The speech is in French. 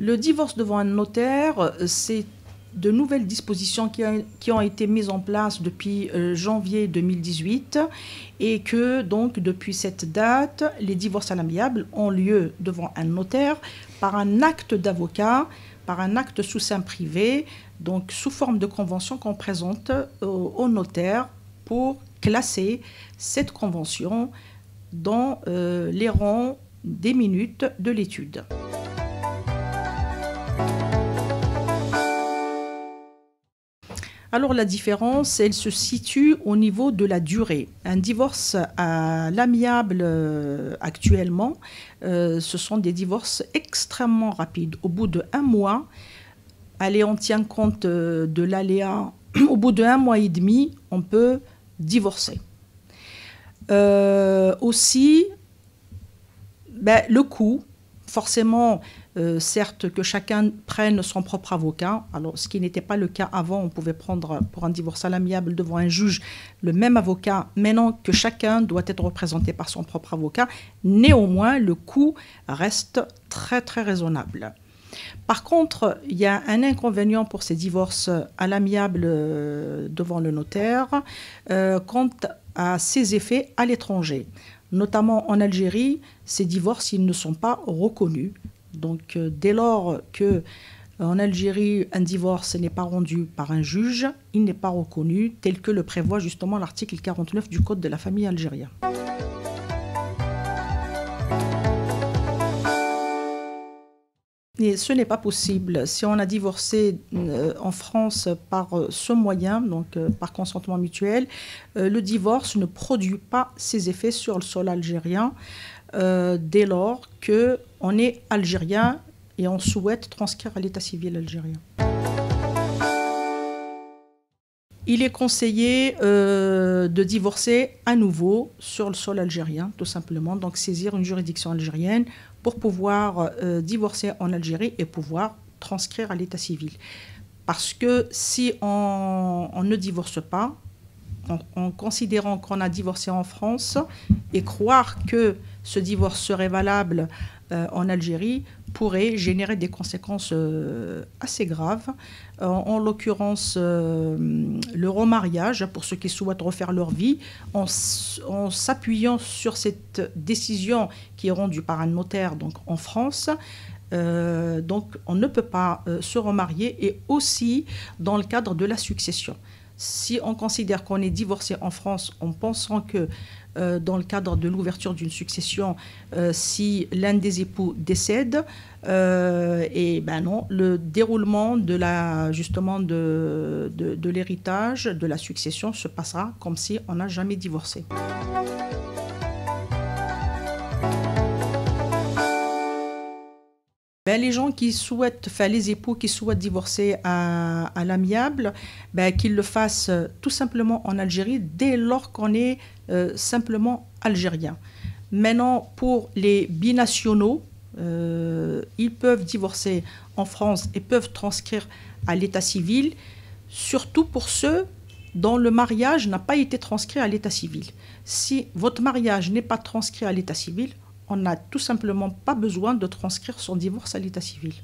Le divorce devant un notaire, c'est de nouvelles dispositions qui ont été mises en place depuis janvier 2018 et que donc depuis cette date, les divorces à l'amiable ont lieu devant un notaire par un acte d'avocat, par un acte sous seing privé, donc sous forme de convention qu'on présente au notaire pour classer cette convention dans les rangs des minutes de l'étude. Alors la différence, elle se situe au niveau de la durée. Un divorce à l'amiable actuellement, ce sont des divorces extrêmement rapides. Au bout de 1 mois, allez, on tient compte de l'aléa, au bout de 1 mois et demi, on peut divorcer. Aussi, le coût, forcément, certes que chacun prenne son propre avocat, alors ce qui n'était pas le cas avant, on pouvait prendre pour un divorce à l'amiable devant un juge le même avocat, maintenant que chacun doit être représenté par son propre avocat, néanmoins le coût reste très très raisonnable. Par contre, il y a un inconvénient pour ces divorces à l'amiable devant le notaire quant à ses effets à l'étranger. Notamment en Algérie, ces divorces, ils ne sont pas reconnus. Donc, dès lors qu'en Algérie, un divorce n'est pas rendu par un juge, il n'est pas reconnu, tel que le prévoit justement l'article 49 du Code de la famille algérien. Et ce n'est pas possible. Si on a divorcé en France par ce moyen, donc par consentement mutuel, le divorce ne produit pas ses effets sur le sol algérien dès lors qu'on est algérien et on souhaite transcrire à l'état civil algérien. Il est conseillé de divorcer à nouveau sur le sol algérien, tout simplement, donc saisir une juridiction algérienne pour pouvoir divorcer en Algérie et pouvoir transcrire à l'état civil. Parce que si on ne divorce pas, en considérant qu'on a divorcé en France et croire que ce divorce serait valable en Algérie pourrait générer des conséquences assez graves. En l'occurrence, le remariage, pour ceux qui souhaitent refaire leur vie, en s'appuyant sur cette décision qui est rendue par un notaire donc en France, donc on ne peut pas se remarier, et aussi dans le cadre de la succession. Si on considère qu'on est divorcé en France en pensant que dans le cadre de l'ouverture d'une succession, si l'un des époux décède, et non, le déroulement de l'héritage, de la succession se passera comme si on n'a jamais divorcé. Les gens qui souhaitent, les époux qui souhaitent divorcer à l'amiable, qu'ils le fassent tout simplement en Algérie dès lors qu'on est simplement algérien. Maintenant, pour les binationaux, ils peuvent divorcer en France et peuvent transcrire à l'état civil, surtout pour ceux dont le mariage n'a pas été transcrit à l'état civil. Si votre mariage n'est pas transcrit à l'état civil, on n'a tout simplement pas besoin de transcrire son divorce à l'état civil.